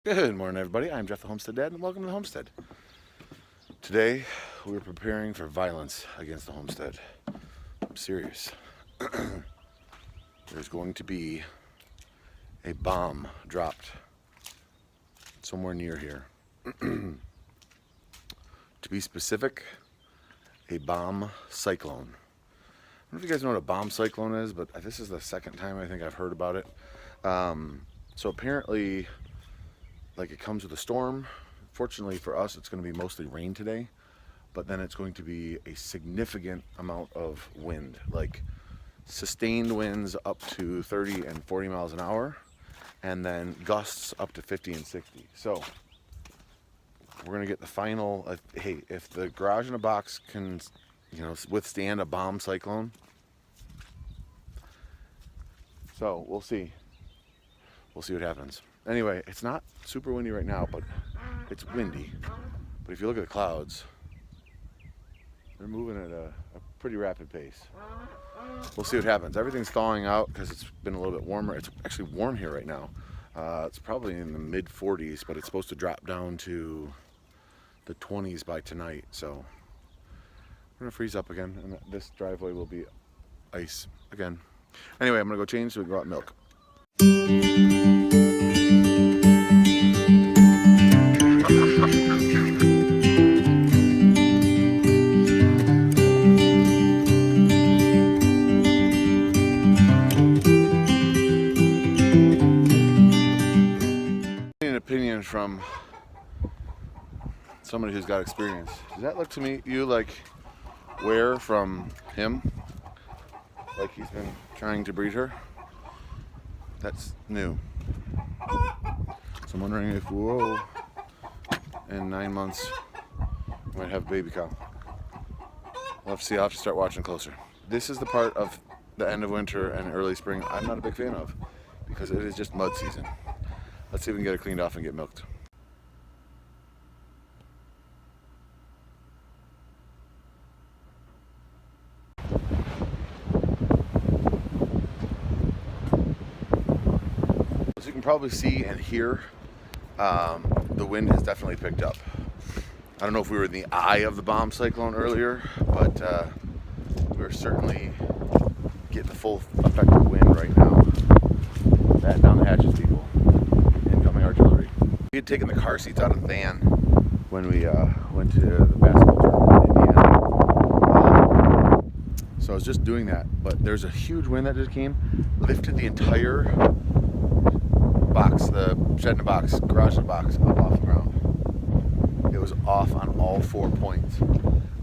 Good morning, everybody. I'm Jeff the Homestead Dad, and welcome to the Homestead. Today, we're preparing for violence against the homestead. I'm serious. There's going to be a bomb dropped somewhere near here. To be specific, a bomb cyclone. I don't know if you guys know what a bomb cyclone is, but this is the second time I think I've heard about it. So apparently, it comes with a storm. Fortunately for us, it's going to be mostly rain today, but then it's going to be a significant amount of wind, like sustained winds up to 30 and 40 miles an hour, and then gusts up to 50 and 60. So we're going to get the final, hey, if the garage in a box can, withstand a bomb cyclone. So we'll see. We'll see what happens. Anyway, it's not super windy right now, but it's windy. But if you look at the clouds, they're moving at a pretty rapid pace. We'll see what happens. Everything's thawing out because it's been a little bit warmer. It's actually warm here right now. It's probably in the mid 40s, but it's supposed to drop down to the 20s by tonight. So we're gonna freeze up again, and this driveway will be ice again. Anyway, I'm gonna go change so we can go out and milk. An opinion from somebody who's got experience. Does that look to you like wear from him? Like he's been trying to breed her? That's new. So I'm wondering if, whoa, in 9 months, we might have a baby cow. We'll have to see. I'll have to start watching closer. This is the part of the end of winter and early spring I'm not a big fan of because it is just mud season. Let's see if we can get it cleaned off and get milked. As you can probably see and hear, the wind has definitely picked up. I don't know if we were in the eye of the bomb cyclone earlier, but we're certainly getting the full effect of the wind right now. Batten down the hatches, people. Incoming artillery. We had taken the car seats out of the van when we went to the basketball tournament in Indiana. So I was just doing that, but there's a huge wind that just came, lifted the entire box, the shed in a box, garage in a box, up off the ground. It was off on all 4 points.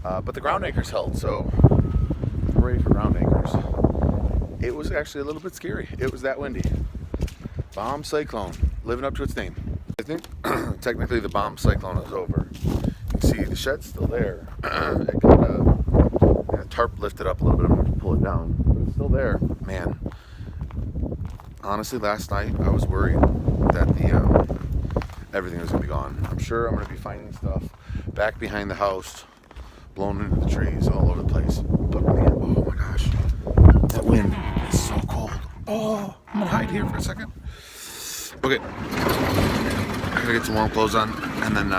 But the ground anchors held, so hooray for ground anchors. It was actually a little bit scary. It was that windy. Bomb cyclone, living up to its name. I think technically the bomb cyclone is over. You can see the shed's still there. It kind of tarp lifted up a little bit. I'm going to pull it down, but it's still there. Man, honestly, last night I was worried that everything was going to be gone. I'm sure I'm going to be finding stuff back behind the house, blown into the trees all over the place. But man, oh my gosh, that wind is so cold. Oh, I'm going to hide here for a second. Okay, I gotta get some warm clothes on and then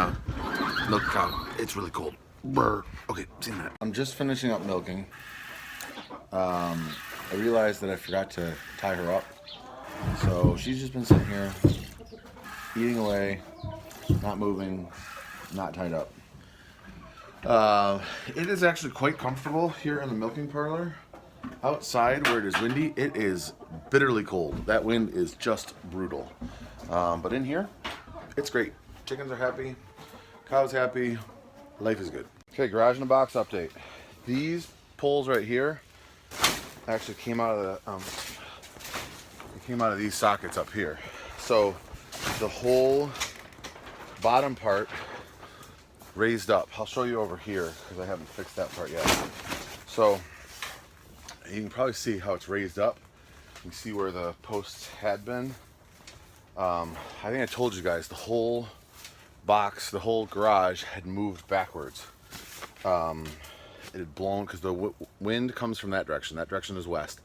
milk the cow. It's really cold. Brr. Okay, seen that. I'm just finishing up milking. I realized that I forgot to tie her up. So she's just been sitting here, eating away, not moving, not tied up. It is actually quite comfortable here in the milking parlor. Outside, where it is windy, it is bitterly cold. That wind is just brutal. But in here, it's great. Chickens are happy, cows happy, life is good. Okay, garage in a box update. These poles right here actually came out of these sockets up here. So the whole bottom part raised up. I'll show you over here because I haven't fixed that part yet. So you can probably see how it's raised up. You can see where the posts had been. I think I told you guys the whole box, the whole garage had moved backwards. It had blown because the wind comes from that direction. That direction is west.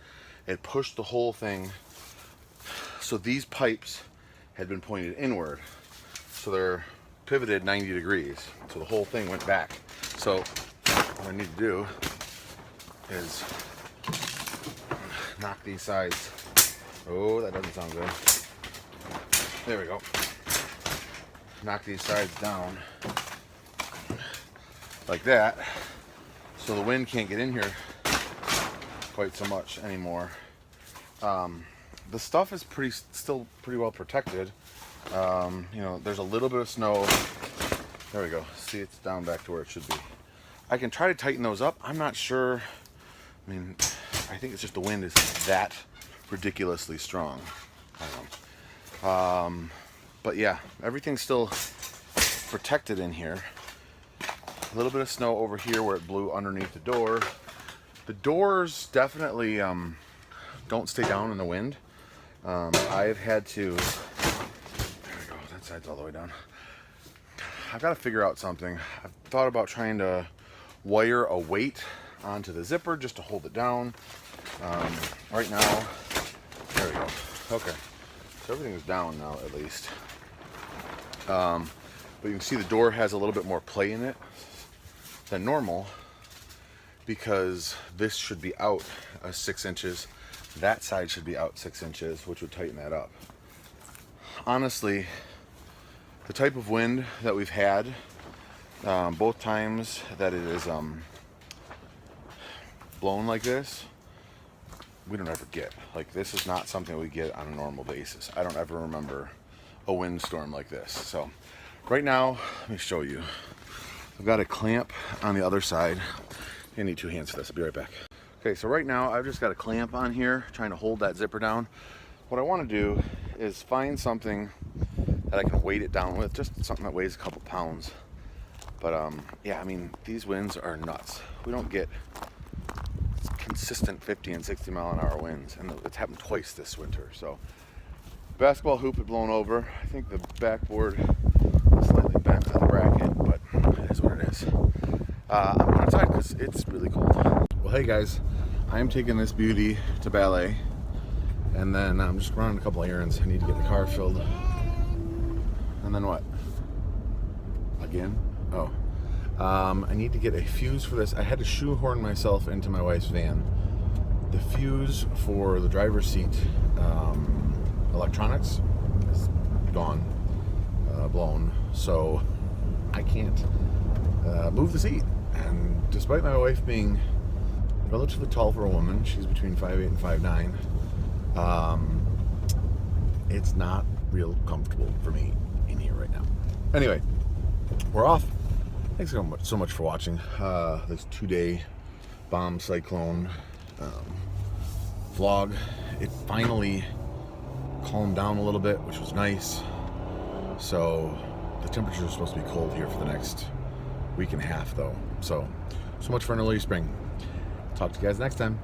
It pushed the whole thing. So these pipes had been pointed inward. so they're pivoted 90 degrees. So the whole thing went back. So what I need to do is knock these sides. Oh, that doesn't sound good. There we go. Knock these sides down like that, so the wind can't get in here quite so much anymore. The stuff is still pretty well protected. You know, there's a little bit of snow. There we go. See, it's down back to where it should be. I can try to tighten those up. I'm not sure. I mean, I think it's just the wind is that ridiculously strong. I don't know. But yeah, everything's still protected in here. A little bit of snow over here where it blew underneath the door. The doors definitely don't stay down in the wind. I've had to, there we go, that side's all the way down. I've got to figure out something. I've thought about trying to wire a weight onto the zipper just to hold it down. Right now, there we go. Okay, so everything is down now at least. But you can see the door has a little bit more play in it than normal, because this should be out 6 inches. That side should be out 6 inches, which would tighten that up. Honestly, the type of wind that we've had, both times that it is blown like this, we don't ever get. Like, this is not something we get on a normal basis. I don't ever remember a windstorm like this. So right now, let me show you. I've got a clamp on the other side. I need 2 hands for this. I'll be right back. Okay, so right now I've just got a clamp on here trying to hold that zipper down. What I want to do is find something that I can weight it down with, just something that weighs a couple pounds. But yeah, I mean, these winds are nuts. We don't get consistent 50 and 60 mile an hour winds, and it's happened twice this winter. So basketball hoop had blown over. I think the backboard is slightly bent on the bracket, but it is what it is. I'm going inside because it's really cold. Well, hey guys, I am taking this beauty to ballet, and then I'm just running a couple of errands. I need to get the car filled. And then what? Again? Oh. I need to get a fuse for this. I had to shoehorn myself into my wife's van. The fuse for the driver's seat electronics is gone, blown, so I can't move the seat. And despite my wife being relatively tall for a woman, she's between 5'8" and 5'9", it's not real comfortable for me in here right now. Anyway, we're off. Thanks so much for watching this 2-day bomb cyclone vlog. It finally calmed down a little bit, which was nice. So the temperatures are supposed to be cold here for the next week and a half though. So much for an early spring. Talk to you guys next time.